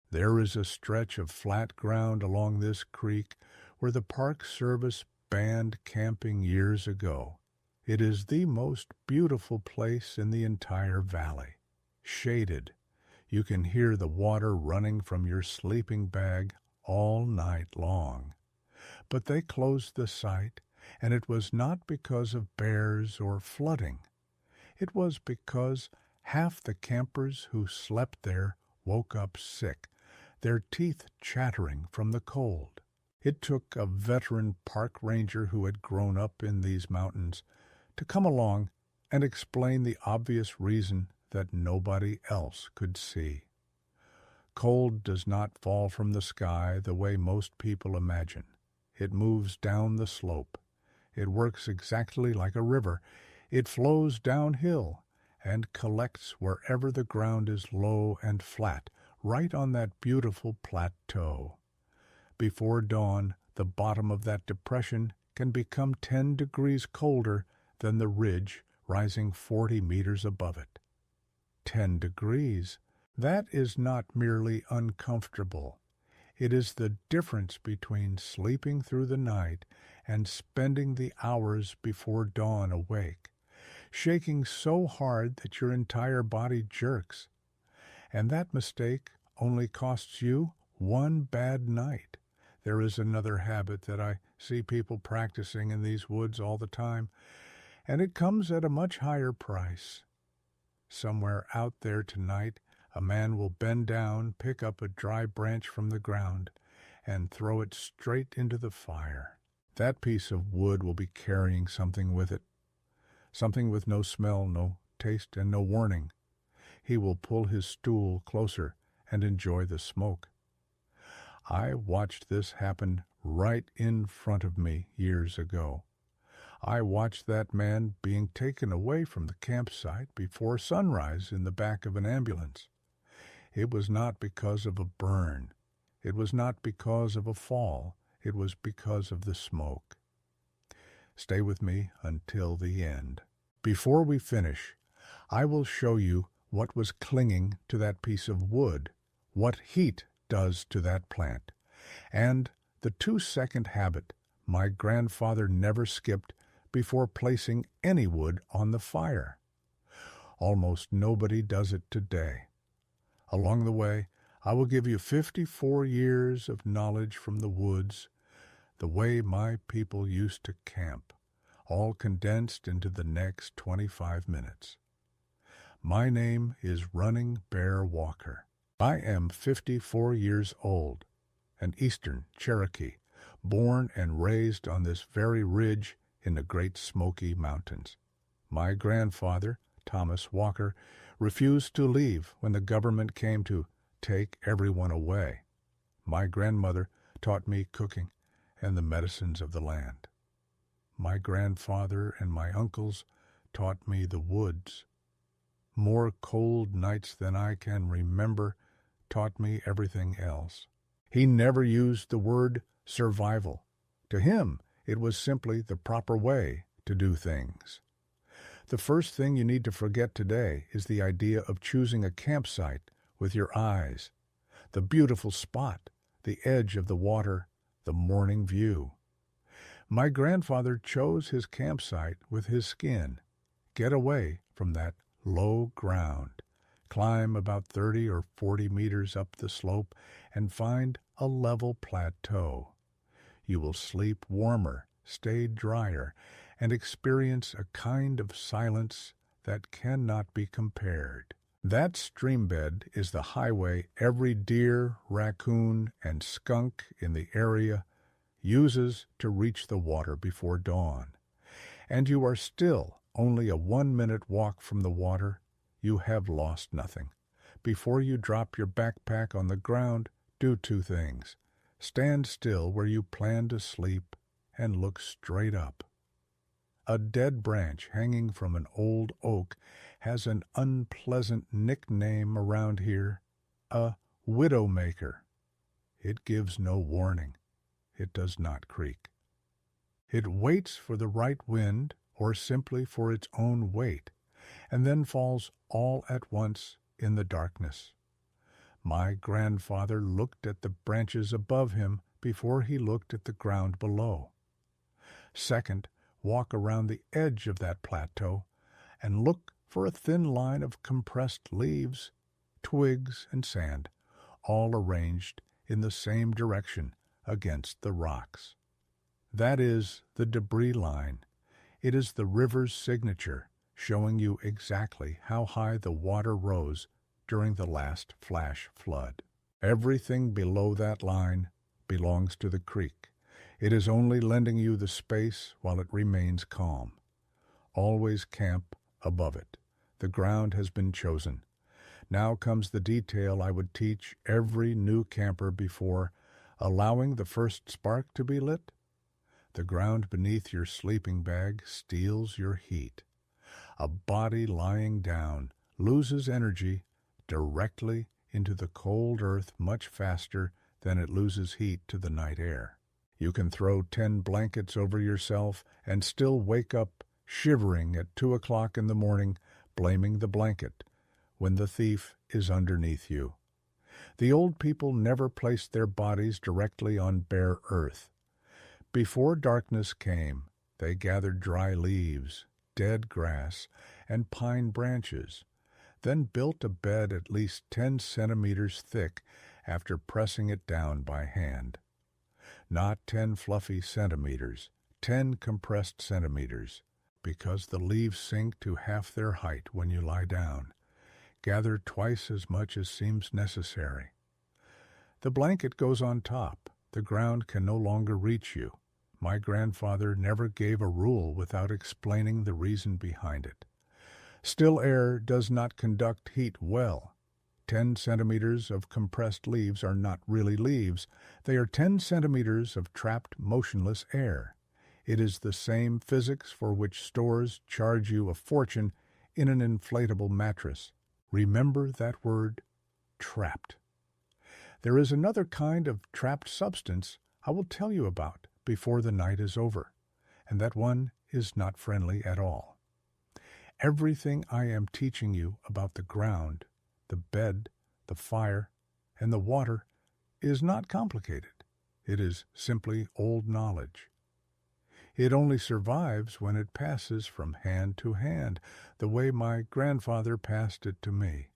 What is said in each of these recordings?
There is a stretch of flat ground along this creek where the Park Service banned camping years ago. It is the most beautiful place in the entire valley. Shaded, you can hear the water running from your sleeping bag all night long. But they closed the site, and it was not because of bears or flooding. It was because half the campers who slept there woke up sick, their teeth chattering from the cold. It took a veteran park ranger who had grown up in these mountains to come along and explain the obvious reason that nobody else could see. Cold does not fall from the sky the way most people imagine. It moves down the slope. It works exactly like a river. It flows downhill and collects wherever the ground is low and flat, right on that beautiful plateau. Before dawn, the bottom of that depression can become 10 degrees colder than the ridge rising 40 meters above it. 10 degrees. That is not merely uncomfortable. It is the difference between sleeping through the night and spending the hours before dawn awake, shaking so hard that your entire body jerks. And that mistake only costs you one bad night. There is another habit that I see people practicing in these woods all the time, and it comes at a much higher price. Somewhere out there tonight, a man will bend down, pick up a dry branch from the ground, and throw it straight into the fire. That piece of wood will be carrying something with it, something with no smell, no taste, and no warning. He will pull his stool closer and enjoy the smoke. I watched this happen right in front of me years ago. I watched that man being taken away from the campsite before sunrise in the back of an ambulance. It was not because of a burn. It was not because of a fall. It was because of the smoke. Stay with me until the end. Before we finish, I will show you what was clinging to that piece of wood, what heat does to that plant, and the 2-second habit my grandfather never skipped before placing any wood on the fire. Almost nobody does it today. Along the way, I will give you 54 years of knowledge from the woods, the way my people used to camp, all condensed into the next 25 minutes. My name is Running Bear Walker. I am 54 years old, an Eastern Cherokee, born and raised on this very ridge in the Great Smoky Mountains. My grandfather, Thomas Walker, refused to leave when the government came to take everyone away. My grandmother taught me cooking and the medicines of the land. My grandfather and my uncles taught me the woods. More cold nights than I can remember taught me everything else. He never used the word survival. To him, it was simply the proper way to do things. The first thing you need to forget today is the idea of choosing a campsite with your eyes, the beautiful spot, the edge of the water, the morning view. My grandfather chose his campsite with his skin. Get away from that low ground. Climb about 30 or 40 meters up the slope and find a level plateau. You will sleep warmer, stay drier, and experience a kind of silence that cannot be compared. That streambed is the highway every deer, raccoon, and skunk in the area uses to reach the water before dawn. And you are still only a 1-minute walk from the water. You have lost nothing. Before you drop your backpack on the ground, do 2 things. Stand still where you plan to sleep and look straight up. A dead branch hanging from an old oak has an unpleasant nickname around here, a widowmaker. It gives no warning. It does not creak. It waits for the right wind or simply for its own weight, and then falls all at once in the darkness. My grandfather looked at the branches above him before he looked at the ground below. Second, walk around the edge of that plateau and look for a thin line of compressed leaves, twigs, and sand, all arranged in the same direction against the rocks. That is the debris line. It is the river's signature, showing you exactly how high the water rose during the last flash flood. Everything below that line belongs to the creek. It is only lending you the space while it remains calm. Always camp above it. The ground has been chosen. Now comes the detail I would teach every new camper before allowing the first spark to be lit. The ground beneath your sleeping bag steals your heat. A body lying down loses energy directly into the cold earth much faster than it loses heat to the night air. You can throw 10 blankets over yourself and still wake up shivering at 2 o'clock in the morning, blaming the blanket, when the thief is underneath you. The old people never placed their bodies directly on bare earth. Before darkness came, they gathered dry leaves, dead grass, and pine branches, then built a bed at least 10 centimeters thick after pressing it down by hand. Not 10 fluffy centimeters, 10 compressed centimeters, because the leaves sink to half their height when you lie down. Gather twice as much as seems necessary. The blanket goes on top. The ground can no longer reach you. My grandfather never gave a rule without explaining the reason behind it. Still air does not conduct heat well. 10 centimeters of compressed leaves are not really leaves. They are 10 centimeters of trapped motionless air. It is the same physics for which stores charge you a fortune in an inflatable mattress. Remember that word, trapped. There is another kind of trapped substance I will tell you about before the night is over, and that one is not friendly at all. Everything I am teaching you about the ground, the bed, the fire, and the water is not complicated. It is simply old knowledge. It only survives when it passes from hand to hand, the way my grandfather passed it to me.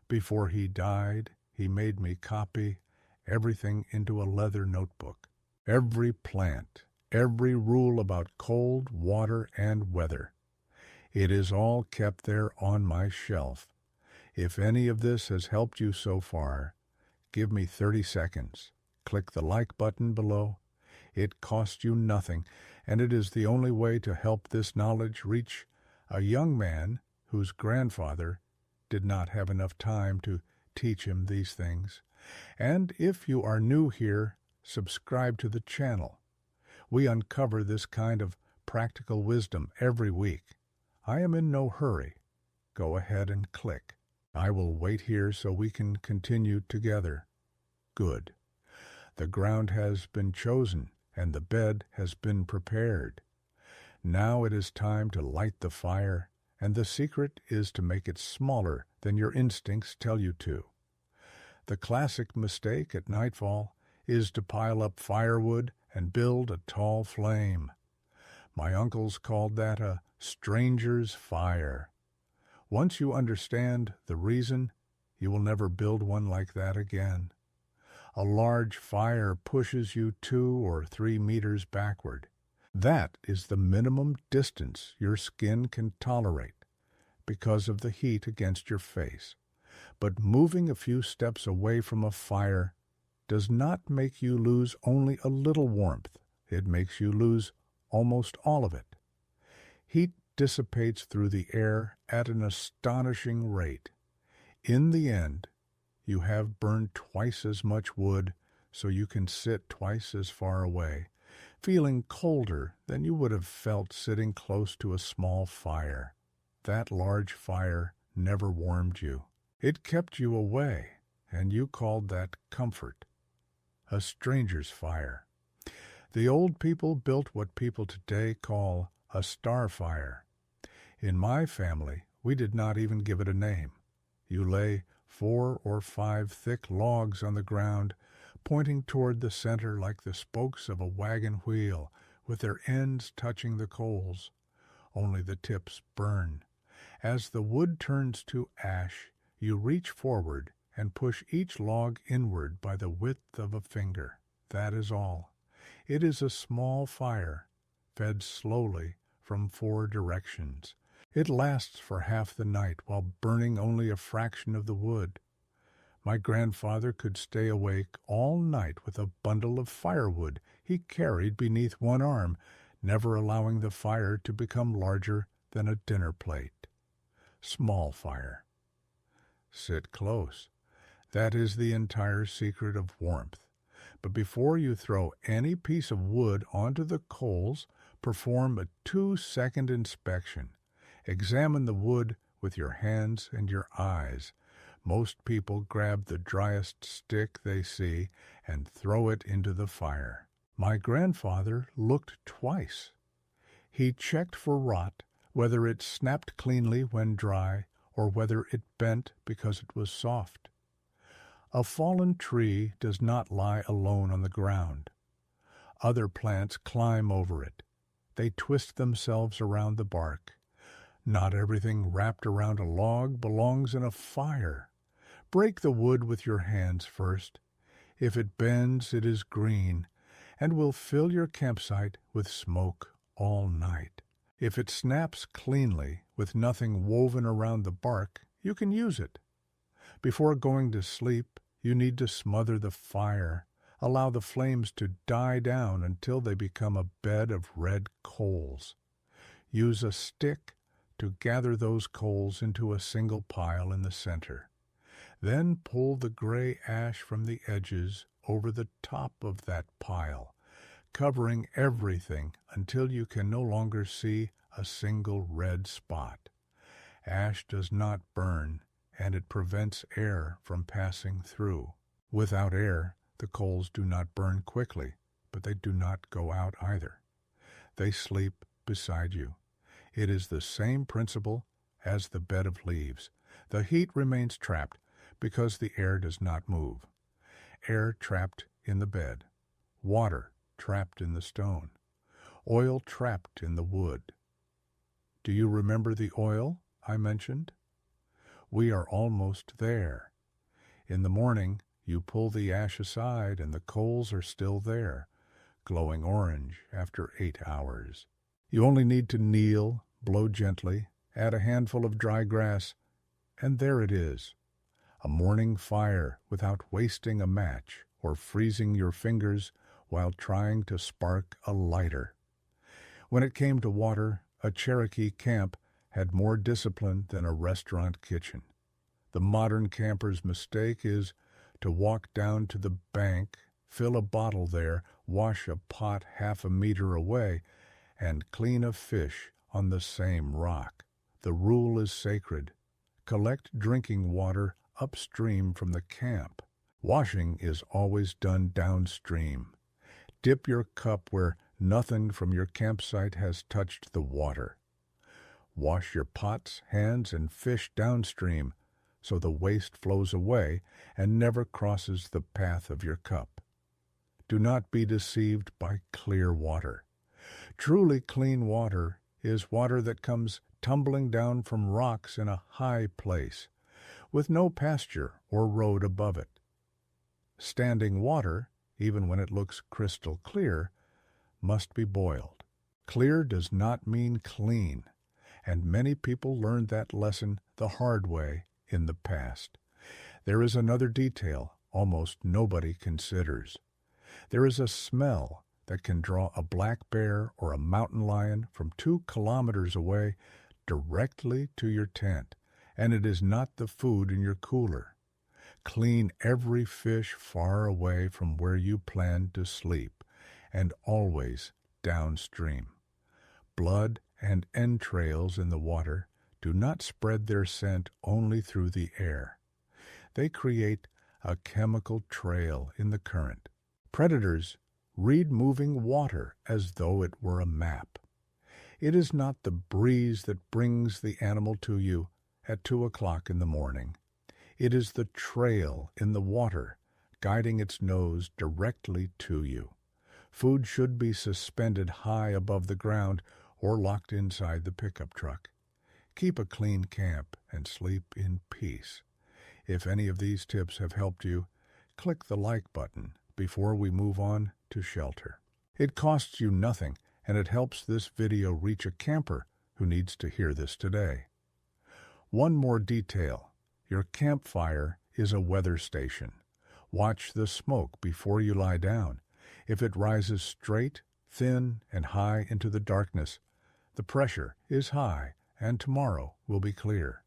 Before he died, he made me copy everything into a leather notebook. Every plant, every rule about cold, water, and weather. It is all kept there on my shelf. If any of this has helped you so far, give me 30 seconds. Click the like button below. It costs you nothing, and it is the only way to help this knowledge reach a young man whose grandfather did not have enough time to teach him these things. And if you are new here, subscribe to the channel. We uncover this kind of practical wisdom every week. I am in no hurry. Go ahead and click. I will wait here so we can continue together. Good. The ground has been chosen, and the bed has been prepared. Now it is time to light the fire, and the secret is to make it smaller than your instincts tell you to. The classic mistake at nightfall is to pile up firewood and build a tall flame. My uncles called that a stranger's fire. Once you understand the reason, you will never build one like that again. A large fire pushes you 2 or 3 meters backward. That is the minimum distance your skin can tolerate because of the heat against your face. But moving a few steps away from a fire does not make you lose only a little warmth. It makes you lose almost all of it. Heat dissipates through the air at an astonishing rate. In the end, you have burned twice as much wood, so you can sit twice as far away, feeling colder than you would have felt sitting close to a small fire. That large fire never warmed you. It kept you away, and you called that comfort. A stranger's fire. The old people built what people today call a star fire. In my family, we did not even give it a name. You lay 4 or 5 thick logs on the ground, pointing toward the center like the spokes of a wagon wheel, with their ends touching the coals. Only the tips burn. As the wood turns to ash, you reach forward and push each log inward by the width of a finger. That is all. It is a small fire, fed slowly from 4 directions. It lasts for half the night while burning only a fraction of the wood. My grandfather could stay awake all night with a bundle of firewood he carried beneath one arm, never allowing the fire to become larger than a dinner plate. Small fire. Sit close. That is the entire secret of warmth. But before you throw any piece of wood onto the coals, perform a 2-second inspection. Examine the wood with your hands and your eyes. Most people grab the driest stick they see and throw it into the fire. My grandfather looked twice. He checked for rot, whether it snapped cleanly when dry or whether it bent because it was soft. A fallen tree does not lie alone on the ground. Other plants climb over it. They twist themselves around the bark. Not everything wrapped around a log belongs in a fire. Break the wood with your hands first. If it bends, it is green, and will fill your campsite with smoke all night. If it snaps cleanly, with nothing woven around the bark, you can use it. Before going to sleep, you need to smother the fire. Allow the flames to die down until they become a bed of red coals. Use a stick to gather those coals into a single pile in the center. Then pull the gray ash from the edges over the top of that pile, covering everything until you can no longer see a single red spot. Ash does not burn, and it prevents air from passing through. Without air, the coals do not burn quickly, but they do not go out either. They sleep beside you. It is the same principle as the bed of leaves. The heat remains trapped because the air does not move. Air trapped in the bed. Water trapped in the stone. Oil trapped in the wood. Do you remember the oil I mentioned? We are almost there. In the morning, you pull the ash aside and the coals are still there, glowing orange after 8 hours. You only need to kneel, blow gently, add a handful of dry grass, and there it is. A morning fire without wasting a match or freezing your fingers while trying to spark a lighter. When it came to water, a Cherokee camp had more discipline than a restaurant kitchen. The modern camper's mistake is to walk down to the bank, fill a bottle there, wash a pot half a meter away, and clean a fish on the same rock. The rule is sacred. Collect drinking water upstream from the camp. Washing is always done downstream. Dip your cup where nothing from your campsite has touched the water. Wash your pots, hands, and fish downstream so the waste flows away and never crosses the path of your cup. Do not be deceived by clear water. Truly clean water is water that comes tumbling down from rocks in a high place, with no pasture or road above it. Standing water, even when it looks crystal clear, must be boiled. Clear does not mean clean, and many people learned that lesson the hard way in the past. There is another detail almost nobody considers. There is a smell that can draw a black bear or a mountain lion from 2 kilometers away directly to your tent, and it is not the food in your cooler. Clean every fish far away from where you plan to sleep, and always downstream. Blood and entrails in the water do not spread their scent only through the air. They create a chemical trail in the current. Predators read moving water as though it were a map. It is not the breeze that brings the animal to you at 2 o'clock in the morning. It is the trail in the water, guiding its nose directly to you. Food should be suspended high above the ground or locked inside the pickup truck. Keep a clean camp and sleep in peace. If any of these tips have helped you, click the like button before we move on to shelter. It costs you nothing, and it helps this video reach a camper who needs to hear this today. One more detail. Your campfire is a weather station. Watch the smoke before you lie down. If it rises straight, thin, and high into the darkness, the pressure is high and tomorrow will be clear.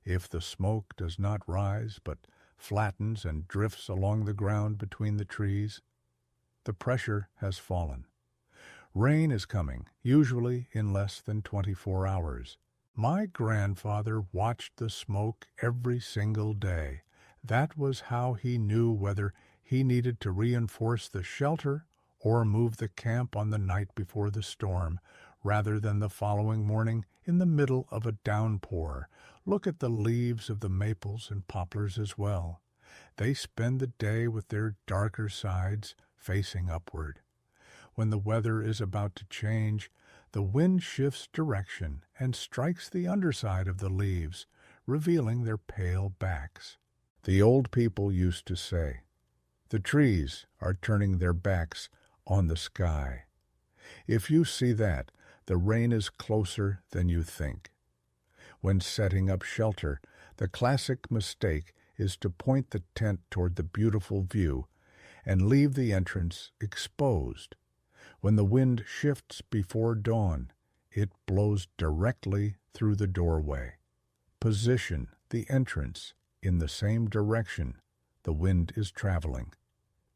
If the smoke does not rise but flattens and drifts along the ground between the trees, the pressure has fallen. Rain is coming, usually in less than 24 hours. My grandfather watched the smoke every single day. That was how he knew whether he needed to reinforce the shelter or move the camp on the night before the storm, rather than the following morning in the middle of a downpour. Look at the leaves of the maples and poplars as well. They spend the day with their darker sides facing upward. When the weather is about to change, the wind shifts direction and strikes the underside of the leaves, revealing their pale backs. The old people used to say, "The trees are turning their backs on the sky." If you see that, the rain is closer than you think. When setting up shelter, the classic mistake is to point the tent toward the beautiful view and leave the entrance exposed. When the wind shifts before dawn, it blows directly through the doorway. Position the entrance in the same direction the wind is traveling,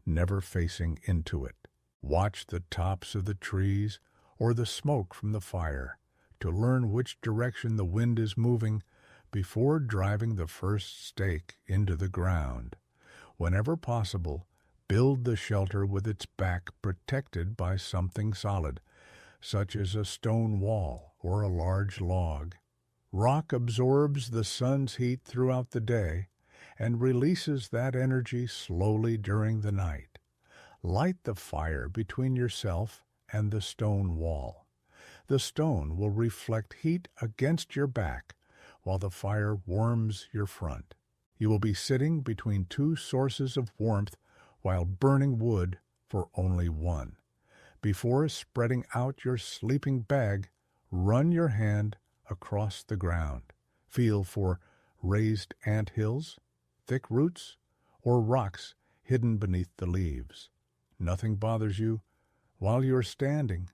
never facing into it. Watch the tops of the trees or the smoke from the fire to learn which direction the wind is moving before driving the first stake into the ground. Whenever possible, build the shelter with its back protected by something solid, such as a stone wall or a large log. Rock absorbs the sun's heat throughout the day and releases that energy slowly during the night. Light the fire between yourself and the stone wall. The stone will reflect heat against your back while the fire warms your front. You will be sitting between two sources of warmth while burning wood for only one. Before spreading out your sleeping bag, run your hand across the ground. Feel for raised ant hills, thick roots, or rocks hidden beneath the leaves. Nothing bothers you while you're standing,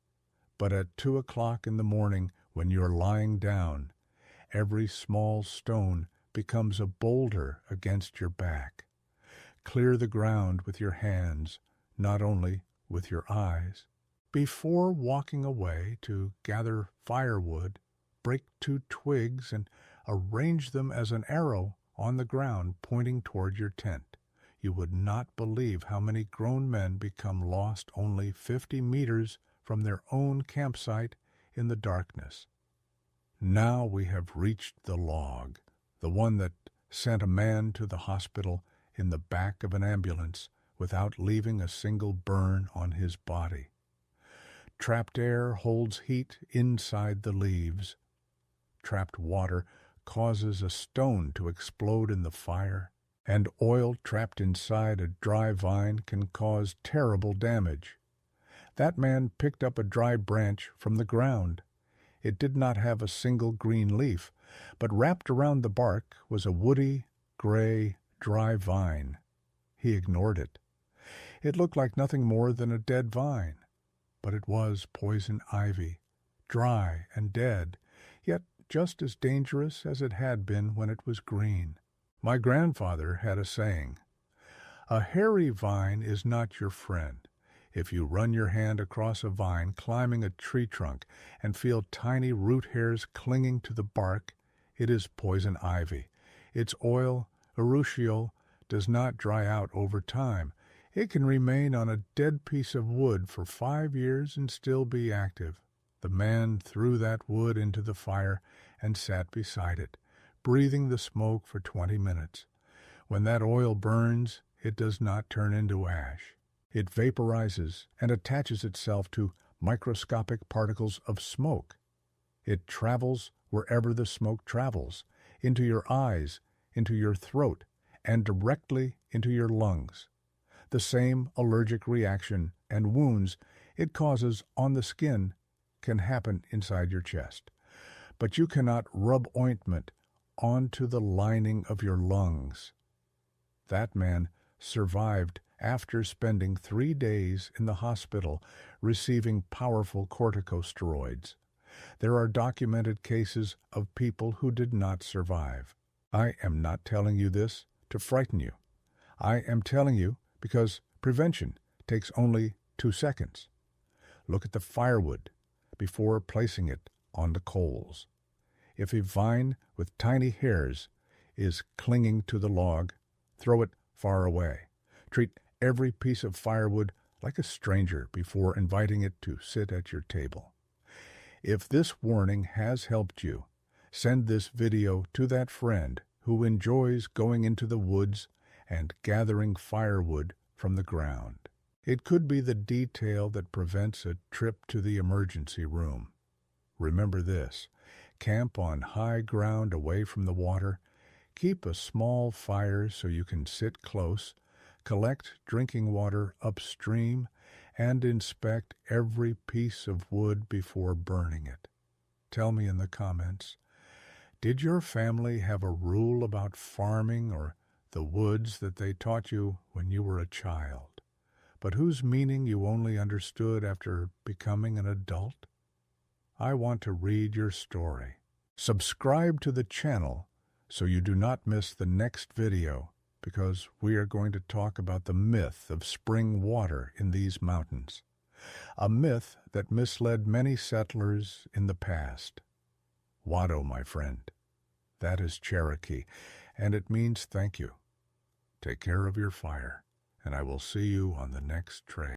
but at 2 o'clock in the morning when you're lying down, every small stone becomes a boulder against your back. Clear the ground with your hands, not only with your eyes. Before walking away to gather firewood, break 2 twigs and arrange them as an arrow on the ground pointing toward your tent. You would not believe how many grown men become lost only 50 meters from their own campsite in the darkness. Now we have reached the log, the one that sent a man to the hospital in the back of an ambulance without leaving a single burn on his body. Trapped air holds heat inside the leaves. Trapped water causes a stone to explode in the fire, and oil trapped inside a dry vine can cause terrible damage. That man picked up a dry branch from the ground. It did not have a single green leaf, but wrapped around the bark was a woody, gray, dry vine. He ignored it. It looked like nothing more than a dead vine, but it was poison ivy, dry and dead, yet just as dangerous as it had been when it was green. My grandfather had a saying, "A hairy vine is not your friend." If you run your hand across a vine climbing a tree trunk and feel tiny root hairs clinging to the bark, it is poison ivy. Its oil, urushiol, does not dry out over time. It can remain on a dead piece of wood for 5 years and still be active. The man threw that wood into the fire and sat beside it, breathing the smoke for 20 minutes. When that oil burns, it does not turn into ash. It vaporizes and attaches itself to microscopic particles of smoke. It travels wherever the smoke travels, into your eyes, into your throat, and directly into your lungs. The same allergic reaction and wounds it causes on the skin can happen inside your chest. But you cannot rub ointment onto the lining of your lungs. That man survived after spending 3 days in the hospital receiving powerful corticosteroids. There are documented cases of people who did not survive. I am not telling you this to frighten you. I am telling you because prevention takes only 2 seconds. Look at the firewood before placing it on the coals. If a vine with tiny hairs is clinging to the log, throw it far away. Treat every piece of firewood like a stranger before inviting it to sit at your table. If this warning has helped you, send this video to that friend who enjoys going into the woods and gathering firewood from the ground. It could be the detail that prevents a trip to the emergency room. Remember this: camp on high ground away from the water, keep a small fire so you can sit close, collect drinking water upstream, and inspect every piece of wood before burning it. Tell me in the comments, did your family have a rule about farming or the woods that they taught you when you were a child, but whose meaning you only understood after becoming an adult? I want to read your story. Subscribe to the channel so you do not miss the next video, because we are going to talk about the myth of spring water in these mountains, a myth that misled many settlers in the past. Wado, my friend. That is Cherokee, and it means thank you. Take care of your fire, and I will see you on the next trail.